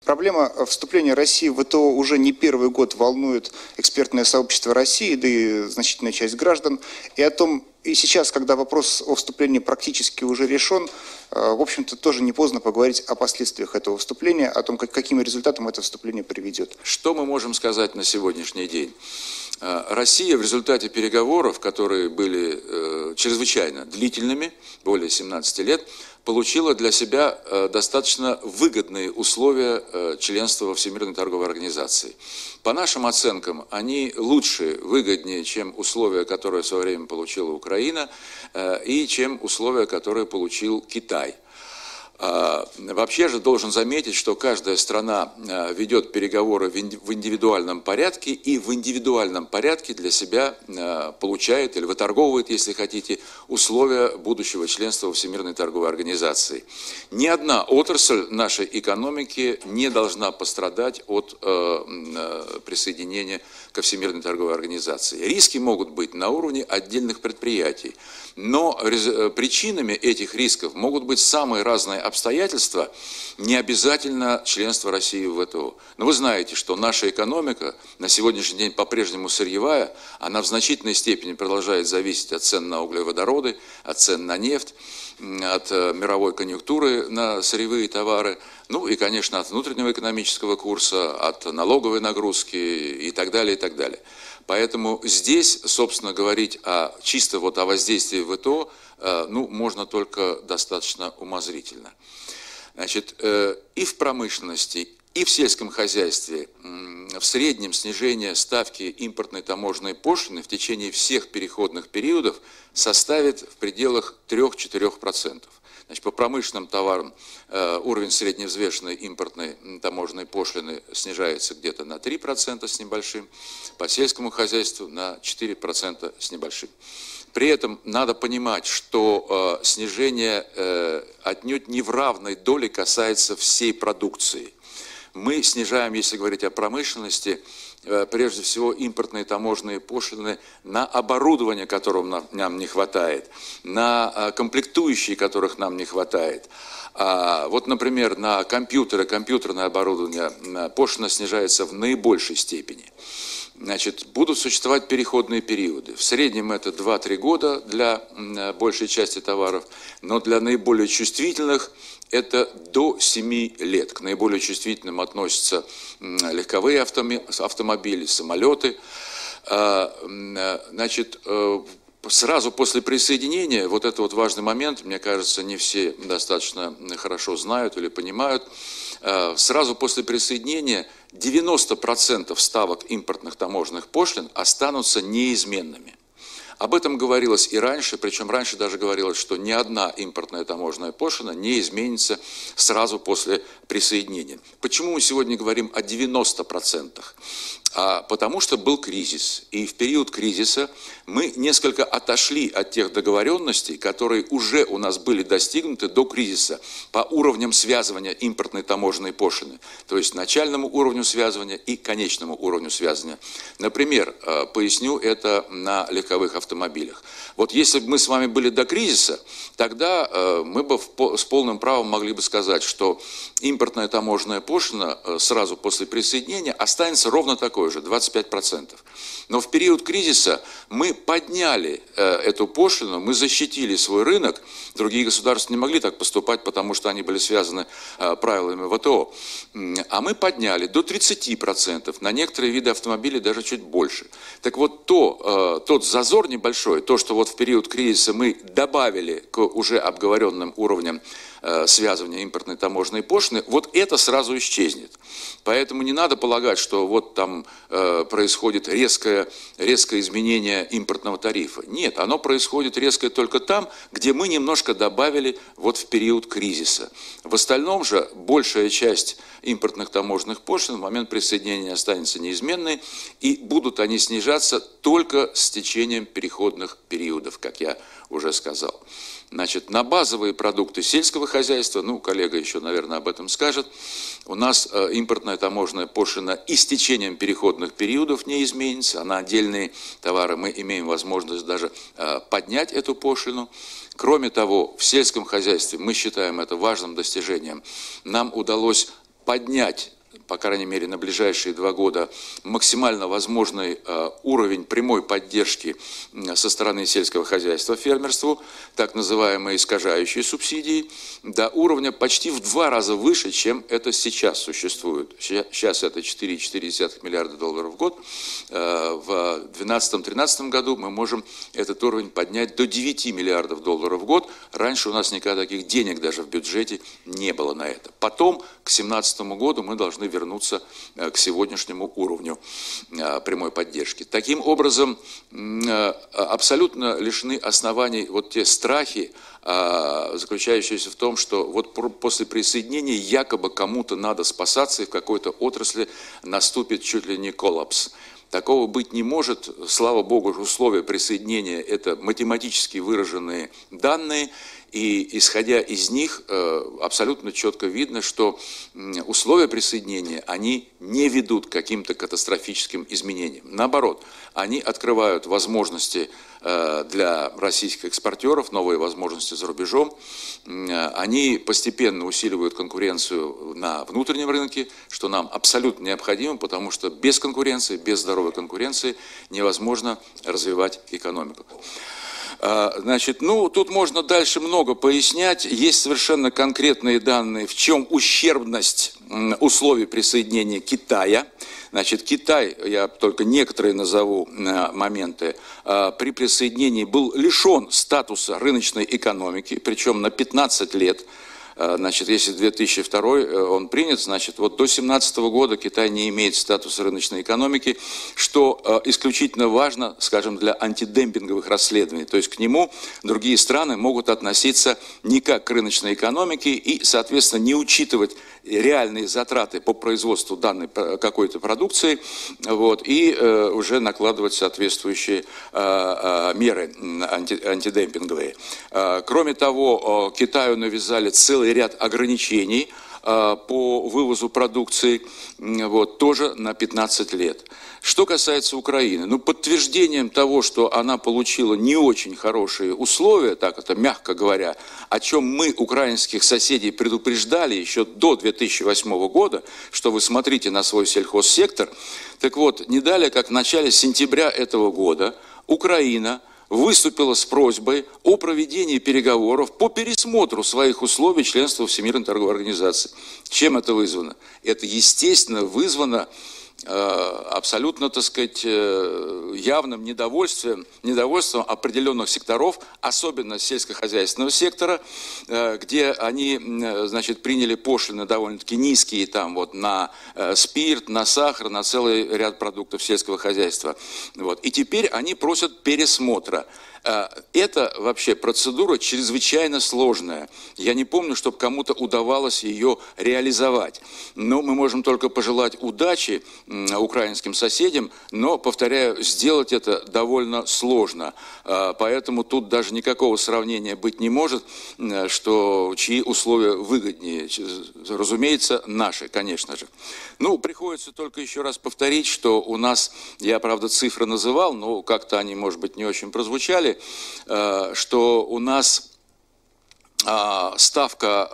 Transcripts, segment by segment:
Проблема вступления России в ВТО уже не первый год волнует экспертное сообщество России, да и значительная часть граждан. И сейчас, когда вопрос о вступлении практически уже решен, в общем-то, тоже не поздно поговорить о последствиях этого вступления, о том, каким результатам это вступление приведет. Что мы можем сказать на сегодняшний день? Россия в результате переговоров, которые были чрезвычайно длительными, более 17 лет, получила для себя достаточно выгодные условия членства во Всемирной торговой организации. По нашим оценкам, они лучше, выгоднее, чем условия, которые в свое время получила Украина, и чем условия, которые получил Китай. Вообще же должен заметить, что каждая страна ведет переговоры в индивидуальном порядке и в индивидуальном порядке для себя получает или выторговывает, если хотите, условия будущего членства во Всемирной торговой организации. Ни одна отрасль нашей экономики не должна пострадать от присоединения ко Всемирной торговой организации. Риски могут быть на уровне отдельных предприятий, но причинами этих рисков могут быть самые разные обстоятельства, не обязательно членство России в ВТО. Но вы знаете, что наша экономика на сегодняшний день по-прежнему сырьевая, она в значительной степени продолжает зависеть от цен на углеводороды, от цен на нефть, от мировой конъюнктуры на сырьевые товары, ну и, конечно, от внутреннего экономического курса, от налоговой нагрузки и так далее, и так далее. Поэтому здесь, собственно, говорить чисто о воздействии ВТО, можно только достаточно умозрительно. Значит, и в промышленности, и в сельском хозяйстве в среднем снижение ставки импортной таможенной пошлины в течение всех переходных периодов составит в пределах 3-4%. Значит, по промышленным товарам уровень средневзвешенной импортной таможенной пошлины снижается где-то на 3% с небольшим, по сельскому хозяйству на 4% с небольшим. При этом надо понимать, что снижение отнюдь не в равной доле касается всей продукции. Мы снижаем, если говорить о промышленности, прежде всего импортные таможенные пошлины на оборудование, которого нам не хватает, на комплектующие, которых нам не хватает. Вот, например, на компьютеры, компьютерное оборудование пошлина снижается в наибольшей степени. Значит, будут существовать переходные периоды. В среднем это 2-3 года для большей части товаров, но для наиболее чувствительных это до 7 лет. К наиболее чувствительным относятся легковые автомобили, самолеты. Значит, сразу после присоединения, вот это вот важный момент, мне кажется, не все достаточно хорошо знают или понимают, сразу после присоединения 90% ставок импортных таможенных пошлин останутся неизменными. Об этом говорилось и раньше, причем раньше даже говорилось, что ни одна импортная таможенная пошлина не изменится сразу после присоединения. Почему мы сегодня говорим о 90%? Потому что был кризис, и в период кризиса мы несколько отошли от тех договоренностей, которые уже у нас были достигнуты до кризиса по уровням связывания импортной таможенной пошлины, то есть начальному уровню связывания и конечному уровню связывания. Например, поясню это на легковых автомобилях. Вот если бы мы с вами были до кризиса, тогда мы бы с полным правом могли бы сказать, что импортная таможенная пошлина сразу после присоединения останется ровно такой же, 25%. Но в период кризиса мы подняли эту пошлину, мы защитили свой рынок. Другие государства не могли так поступать, потому что они были связаны правилами ВТО. А мы подняли до 30%, на некоторые виды автомобилей даже чуть больше. Так вот, тот зазор небольшой, то, что вот в период кризиса мы добавили к уже обговоренным уровням связывания импортной таможенной пошлины, вот это сразу исчезнет. Поэтому не надо полагать, что вот там происходит резкое изменение импортного тарифа. Нет, оно происходит резкое только там, где мы немножко добавили вот в период кризиса. В остальном же большая часть импортных таможенных пошлин в момент присоединения останется неизменной, и будут они снижаться только с течением переходных периодов, как я уже сказал. Значит, на базовые продукты сельского хозяйства, коллега еще, наверное, об этом скажет, у нас импортная таможенная пошлина и с течением переходных периодов не изменится, а на отдельные товары мы имеем возможность даже поднять эту пошлину. Кроме того, в сельском хозяйстве, мы считаем это важным достижением, нам удалось поднять, по крайней мере, на ближайшие 2 года, максимально возможный уровень прямой поддержки со стороны сельского хозяйства фермерству, так называемые искажающие субсидии, до уровня почти в 2 раза выше, чем это сейчас существует. Сейчас это 4,4 миллиарда долларов в год. В 2012-2013 году мы можем этот уровень поднять до 9 миллиардов долларов в год. Раньше у нас никогда таких денег даже в бюджете не было на это. Потом, к 2017 году, мы должны вернуться к сегодняшнему уровню прямой поддержки. Таким образом, абсолютно лишены оснований вот те страхи, заключающиеся в том, что вот после присоединения якобы кому-то надо спасаться, и в какой-то отрасли наступит чуть ли не коллапс. Такого быть не может. Слава Богу, условия присоединения – это математически выраженные данные, и исходя из них абсолютно четко видно, что условия присоединения, они не ведут к каким-то катастрофическим изменениям. Наоборот, они открывают возможности для российских экспортеров, новые возможности за рубежом. Они постепенно усиливают конкуренцию на внутреннем рынке, что нам абсолютно необходимо, потому что без конкуренции, без здоровой конкуренции невозможно развивать экономику. Значит, ну, тут можно дальше много пояснять. Есть совершенно конкретные данные, в чем ущербность условий присоединения Китая. Значит, Китай, я только некоторые назову моменты, при присоединении был лишен статуса рыночной экономики, причем на 15 лет. Значит, если 2002 он принят, значит, вот до 2017 года Китай не имеет статуса рыночной экономики, что исключительно важно, скажем, для антидемпинговых расследований. То есть к нему другие страны могут относиться не как к рыночной экономике и, соответственно, не учитывать реальные затраты по производству данной какой-то продукции, вот, и уже накладывать соответствующие меры антидемпинговые. Кроме того, Китаю навязали целый ряд ограничений по вывозу продукции, вот, тоже на 15 лет. Что касается Украины, ну, подтверждением того, что она получила не очень хорошие условия, так это мягко говоря, о чем мы украинских соседей предупреждали еще до 2008 года, что вы смотрите на свой сельхозсектор, так вот, не далее, как в начале сентября этого года, Украина выступила с просьбой о проведении переговоров по пересмотру своих условий членства в Всемирной торговой организации. Чем это вызвано? Это, естественно, вызвано абсолютно, так сказать, явным недовольством определенных секторов, особенно сельскохозяйственного сектора, где они, значит, приняли пошлины довольно-таки низкие там, вот, на спирт, на сахар, на целый ряд продуктов сельского хозяйства. Вот. И теперь они просят пересмотра. Это вообще процедура чрезвычайно сложная. Я не помню, чтобы кому-то удавалось ее реализовать. Но мы можем только пожелать удачи украинским соседям, но, повторяю, сделать это довольно сложно. Поэтому тут даже никакого сравнения быть не может, что чьи условия выгоднее. Разумеется, наши, конечно же. Ну, приходится только еще раз повторить, что у нас, я, правда, цифры называл, но как-то они, может быть, не очень прозвучали, что у нас ставка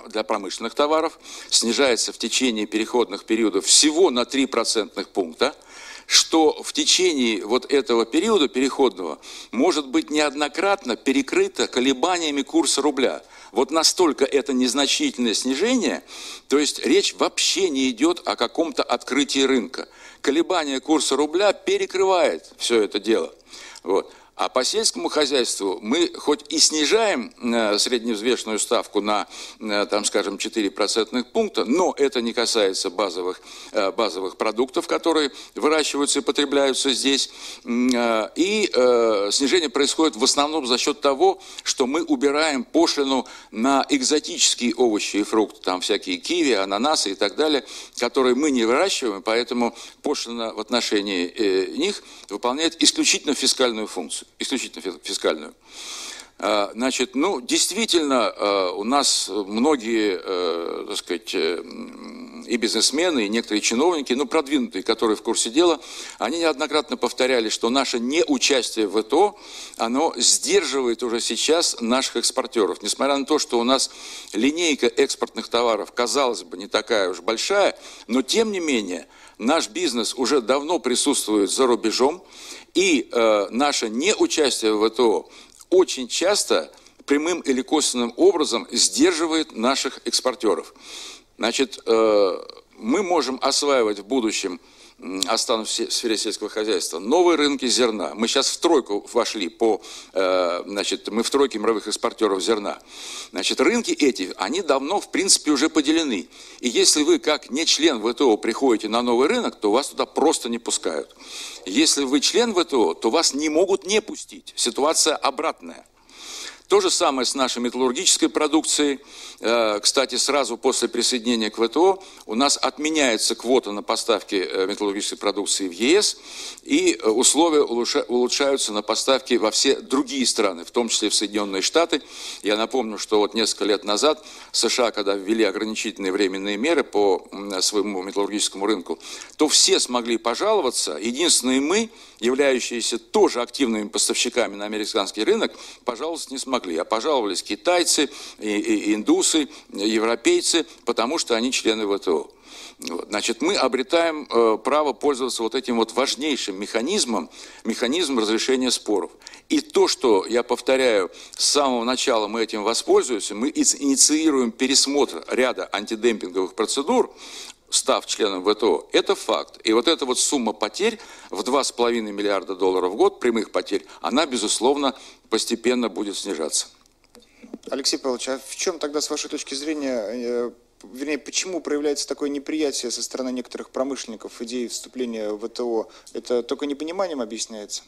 для промышленных товаров снижается в течение переходных периодов всего на 3 процентных пункта, что в течение вот этого периода переходного может быть неоднократно перекрыто колебаниями курса рубля. Вот настолько это незначительное снижение, то есть речь вообще не идет о каком-то открытии рынка. Колебание курса рубля перекрывает все это дело. Вот. А по сельскому хозяйству мы хоть и снижаем средневзвешенную ставку на, там, скажем, 4 процентных пункта, но это не касается базовых продуктов, которые выращиваются и потребляются здесь. И снижение происходит в основном за счет того, что мы убираем пошлину на экзотические овощи и фрукты, там всякие киви, ананасы и так далее, которые мы не выращиваем, поэтому пошлина в отношении них выполняет исключительно фискальную функцию. Исключительно фискальную. Значит, ну, действительно, у нас многие, так сказать, и бизнесмены, и некоторые чиновники, ну, продвинутые, которые в курсе дела, они неоднократно повторяли, что наше неучастие в ВТО, оно сдерживает уже сейчас наших экспортеров. Несмотря на то, что у нас линейка экспортных товаров, казалось бы, не такая уж большая, но тем не менее наш бизнес уже давно присутствует за рубежом, и наше неучастие в ВТО очень часто прямым или косвенным образом сдерживает наших экспортеров. Значит, мы можем осваивать в будущем, останусь в сфере сельского хозяйства, новые рынки зерна. Мы сейчас в тройку вошли, значит, мы в тройке мировых экспортеров зерна. Значит, рынки эти, они давно, в принципе, уже поделены. И если вы, как не член ВТО, приходите на новый рынок, то вас туда просто не пускают. Если вы член ВТО, то вас не могут не пустить. Ситуация обратная. То же самое с нашей металлургической продукцией. Кстати, сразу после присоединения к ВТО у нас отменяется квота на поставки металлургической продукции в ЕС, и условия улучшаются на поставки во все другие страны, в том числе в Соединенные Штаты. Я напомню, что вот несколько лет назад США, когда ввели ограничительные временные меры по своему металлургическому рынку, то все смогли пожаловаться. Единственное, мы, являющиеся тоже активными поставщиками на американский рынок, пожаловаться не смогли. А пожаловались китайцы, и индусы, европейцы, потому что они члены ВТО. Вот. Значит, мы обретаем право пользоваться вот этим вот важнейшим механизмом разрешения споров. И то, что, я повторяю, с самого начала мы этим воспользуемся, мы инициируем пересмотр ряда антидемпинговых процедур, став членом ВТО, это факт. И вот эта вот сумма потерь в $2,5 миллиарда в год, прямых потерь, она, безусловно, постепенно будет снижаться. Алексей Павлович, а в чем тогда, с вашей точки зрения, вернее, почему проявляется такое неприятие со стороны некоторых промышленников идеи вступления в ВТО? Это только непониманием объясняется?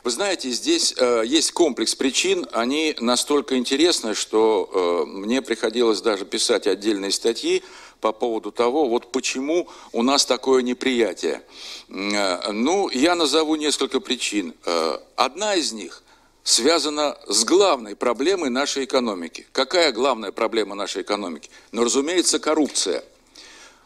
Вы знаете, здесь есть комплекс причин, они настолько интересны, что мне приходилось даже писать отдельные статьи по поводу того, вот почему у нас такое неприятие. Ну, я назову несколько причин. Одна из них связана с главной проблемой нашей экономики. Какая главная проблема нашей экономики? Ну, разумеется, коррупция.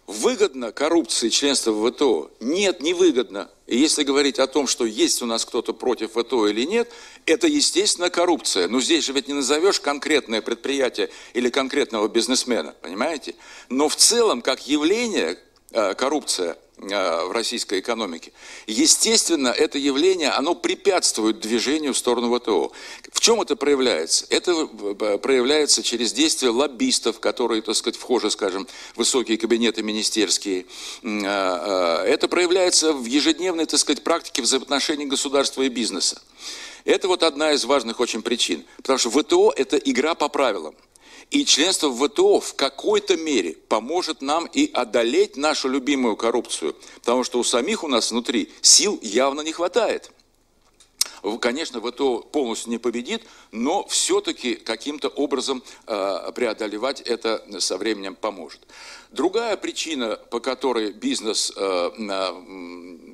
Выгодно коррупции членства в ВТО? Нет, не выгодно. И если говорить о том, что есть у нас кто-то против ВТО или нет, это, естественно, коррупция. Но здесь же ведь не назовешь конкретное предприятие или конкретного бизнесмена, понимаете? Но в целом, как явление, коррупция в российской экономике, естественно, это явление, оно препятствует движению в сторону ВТО. В чем это проявляется? Это проявляется через действия лоббистов, которые, так сказать, вхожи, скажем, в высокие кабинеты министерские. Это проявляется в ежедневной, так сказать, практике взаимоотношений государства и бизнеса. Это вот одна из важных очень причин. Потому что ВТО – это игра по правилам. И членство в ВТО в какой-то мере поможет нам и одолеть нашу любимую коррупцию. Потому что у самих у нас внутри сил явно не хватает. Конечно, ВТО полностью не победит, но все-таки каким-то образом преодолевать это со временем поможет. Другая причина, по которой бизнес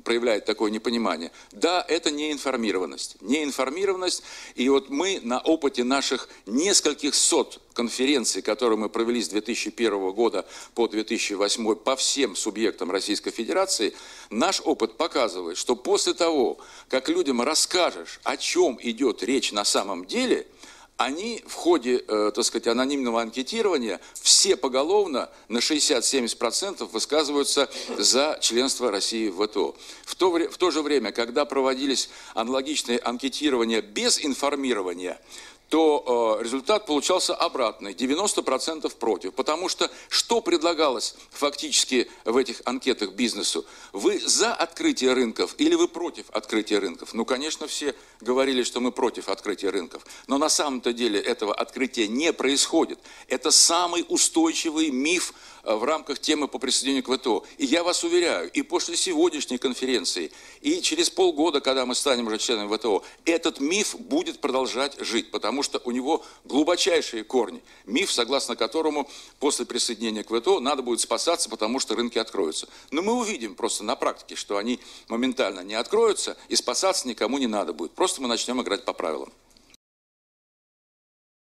проявляет такое непонимание, да, это неинформированность. Неинформированность, и вот мы на опыте наших нескольких сот конференций, которые мы провели с 2001 года по 2008 по всем субъектам Российской Федерации, наш опыт показывает, что после того, как людям расскажешь, о чем идет речь на самом деле, они в ходе, так сказать, анонимного анкетирования все поголовно на 60-70% высказываются за членство России в ВТО. В то же время, когда проводились аналогичные анкетирования без информирования, то результат получался обратный, 90% против. Потому что предлагалось фактически в этих анкетах бизнесу? Вы за открытие рынков или вы против открытия рынков? Ну, конечно, все говорили, что мы против открытия рынков. Но на самом-то деле этого открытия не происходит. Это самый устойчивый миф в рамках темы по присоединению к ВТО. И я вас уверяю, и после сегодняшней конференции, и через полгода, когда мы станем уже членами ВТО, этот миф будет продолжать жить, потому что у него глубочайшие корни. Миф, согласно которому после присоединения к ВТО надо будет спасаться, потому что рынки откроются. Но мы увидим просто на практике, что они моментально не откроются, и спасаться никому не надо будет. Просто мы начнем играть по правилам.